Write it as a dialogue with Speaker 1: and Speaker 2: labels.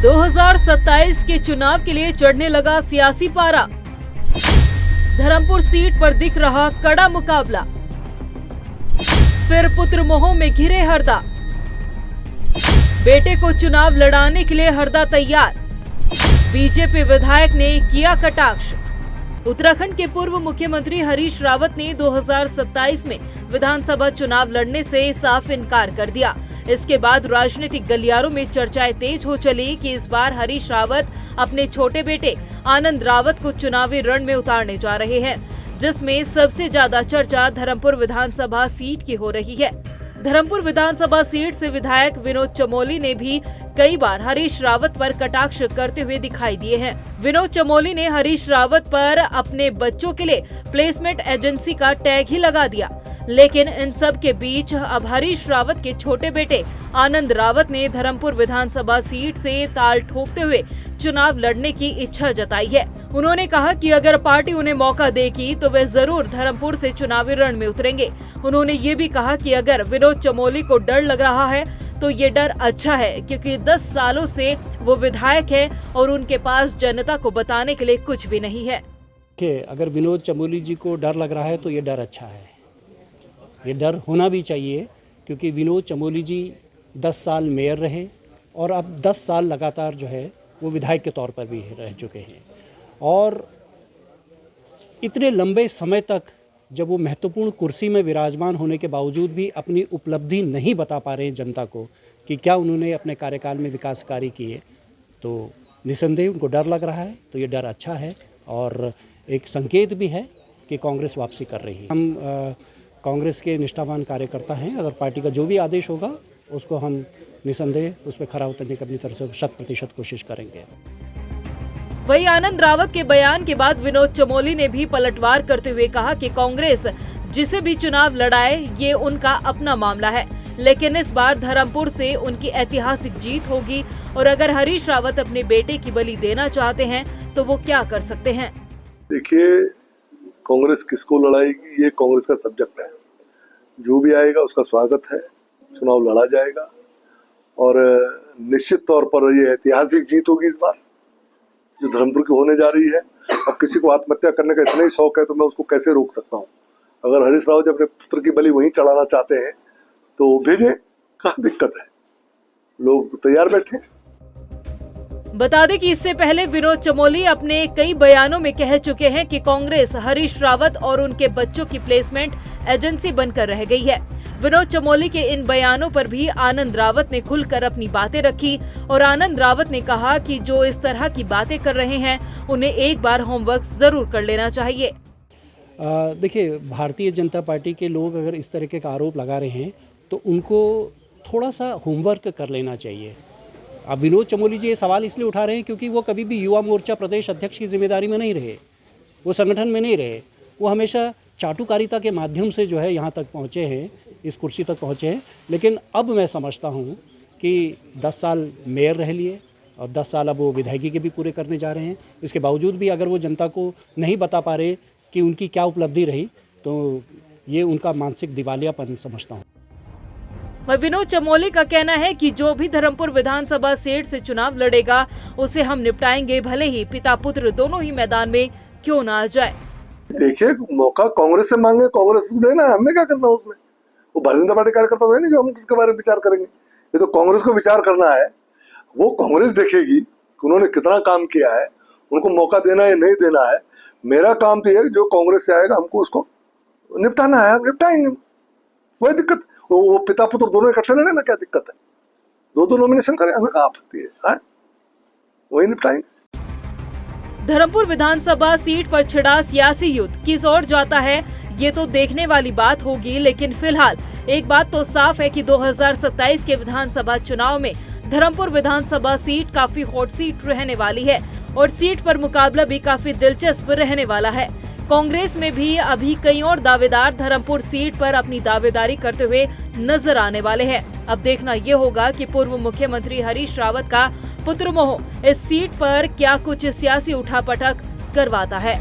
Speaker 1: 2027 के चुनाव के लिए चढ़ने लगा सियासी पारा। धर्मपुर सीट पर दिख रहा कड़ा मुकाबला। फिर पुत्र मोह में घिरे हरदा। बेटे को चुनाव लड़ाने के लिए हरदा तैयार। बीजेपी विधायक ने किया कटाक्ष। उत्तराखंड के पूर्व मुख्यमंत्री हरीश रावत ने 2027 में विधानसभा चुनाव लड़ने से साफ इनकार कर दिया। इसके बाद राजनीतिक गलियारों में चर्चाएं तेज हो चली कि इस बार हरीश रावत अपने छोटे बेटे आनंद रावत को चुनावी रण में उतारने जा रहे हैं, जिसमें सबसे ज्यादा चर्चा धर्मपुर विधानसभा सीट की हो रही है। धर्मपुर विधानसभा सीट से विधायक विनोद चमोली ने भी कई बार हरीश रावत पर कटाक्ष करते हुए दिखाई दिए हैं। विनोद चमोली ने हरीश रावत पर अपने बच्चों के लिए प्लेसमेंट एजेंसी का टैग ही लगा दिया। लेकिन इन सब के बीच अब हरीश रावत के छोटे बेटे आनंद रावत ने धर्मपुर विधानसभा सीट से ताल ठोकते हुए चुनाव लड़ने की इच्छा जताई है। उन्होंने कहा कि अगर पार्टी उन्हें मौका देगी तो वे जरूर धर्मपुर से चुनावी रण में उतरेंगे। उन्होंने ये भी कहा कि अगर विनोद चमोली को डर लग रहा है तो ये डर अच्छा है, क्योंकि 10 सालों से वो विधायक है और उनके पास जनता को बताने के लिए कुछ भी नहीं है।
Speaker 2: अगर विनोद चमोली जी को डर लग रहा है तो ये डर अच्छा है, ये डर होना भी चाहिए, क्योंकि विनोद चमोली जी 10 साल मेयर रहे और अब 10 साल लगातार जो है वो विधायक के तौर पर भी रह चुके हैं। और इतने लंबे समय तक जब वो महत्वपूर्ण कुर्सी में विराजमान होने के बावजूद भी अपनी उपलब्धि नहीं बता पा रहे हैं जनता को कि क्या उन्होंने अपने कार्यकाल में विकास कार्य किए, तो निसंदेह उनको डर लग रहा है। तो ये डर अच्छा है और एक संकेत भी है कि कांग्रेस वापसी कर रही है। हम कांग्रेस के निष्ठावान कार्यकर्ता हैं। अगर पार्टी का जो भी आदेश होगा उसको हम निसंदेह उस पर खरा उतरने की अपनी तरफ से 100% कोशिश करेंगे।
Speaker 1: वहीं आनंद रावत के बयान के बाद विनोद चमोली ने भी पलटवार करते हुए कहा कि कांग्रेस जिसे भी चुनाव लड़ाए ये उनका अपना मामला है, लेकिन इस बार धर्मपुर से उनकी ऐतिहासिक जीत होगी और अगर हरीश रावत अपने बेटे की बलि देना चाहते हैं तो वो क्या कर सकते हैं।
Speaker 3: देखिए, कांग्रेस किसको लड़ाएगी ये कांग्रेस का सब्जेक्ट है। जो भी आएगा उसका स्वागत है, चुनाव लड़ा जाएगा और निश्चित तौर पर ये ऐतिहासिक जीत होगी इस बार जो धर्मपुर की होने जा रही है। अब किसी को आत्महत्या करने का इतना ही शौक है तो मैं उसको कैसे रोक सकता हूँ। अगर हरीश रावत अपने पुत्र की बलि वहीं चढ़ाना चाहते हैं तो भेजें, कहाँ दिक्कत है, लोग तैयार बैठे।
Speaker 1: बता दें कि इससे पहले विनोद चमोली अपने कई बयानों में कह चुके हैं कि कांग्रेस हरीश रावत और उनके बच्चों की प्लेसमेंट एजेंसी बनकर रह गई है। विनोद चमोली के इन बयानों पर भी आनंद रावत ने खुलकर अपनी बातें रखी और आनंद रावत ने कहा कि जो इस तरह की बातें कर रहे हैं उन्हें एक बार होमवर्क जरूर कर लेना चाहिए।
Speaker 2: देखिए, भारतीय जनता पार्टी के लोग अगर इस तरह का आरोप लगा रहे हैं तो उनको थोड़ा सा होमवर्क कर लेना चाहिए। अब विनोद चमोली जी ये सवाल इसलिए उठा रहे हैं क्योंकि वो कभी भी युवा मोर्चा प्रदेश अध्यक्ष की जिम्मेदारी में नहीं रहे, वो संगठन में नहीं रहे। वो हमेशा चाटुकारिता के माध्यम से जो है यहाँ तक पहुँचे हैं, इस कुर्सी तक पहुँचे हैं। लेकिन अब मैं समझता हूँ कि 10 साल मेयर रह लिए और 10 साल अब वो विधायकी के भी पूरे करने जा रहे हैं। इसके बावजूद भी अगर वो जनता को नहीं बता पा रहे कि उनकी क्या उपलब्धि रही तो ये उनका मानसिक दिवालियापन समझता हूँ।
Speaker 1: विनोद चमोली का कहना है कि जो भी धर्मपुर विधानसभा सीट से चुनाव लड़ेगा उसे हम निपटाएंगे, भले ही पिता पुत्र दोनों ही मैदान में क्यों ना आ जाए।
Speaker 3: देखिए, मौका कांग्रेस से मांगे, कांग्रेस को देना है, हमने क्या करना उसमें। वो भारतीय जनता पार्टी कार्यकर्ता तो है नहीं जो हम उसके बारे में विचार करेंगे। ये तो कांग्रेस को विचार करना है। वो कांग्रेस देखेगी कि उन्होंने कितना काम किया है, उनको मौका देना है नहीं देना है। मेरा काम तो ये जो कांग्रेस से आएगा हमको उसको निपटाना है, निपटाएंगे। कोई दिक्कत, वो पिता पुत्र दोनों इकट्ठे लड़े ना, क्या दिक्कत है। दो नॉमिनेशन करें, हमें क्या आपत्ति है, वही निपटाएंगे।
Speaker 1: धर्मपुर विधानसभा सीट पर छिड़ा सियासी युद्ध किस ओर जाता है ये तो देखने वाली बात होगी, लेकिन फिलहाल एक बात तो साफ है कि 2027 के विधानसभा चुनाव में धर्मपुर विधानसभा सीट काफी हॉट सीट रहने वाली है और सीट पर मुकाबला भी काफी दिलचस्प रहने वाला है। कांग्रेस में भी अभी कई और दावेदार धर्मपुर सीट पर अपनी दावेदारी करते हुए नजर आने वाले हैं। अब देखना ये होगा कि पूर्व मुख्यमंत्री हरीश रावत का पुत्र मोह इस सीट पर क्या कुछ सियासी उठापटक करवाता है।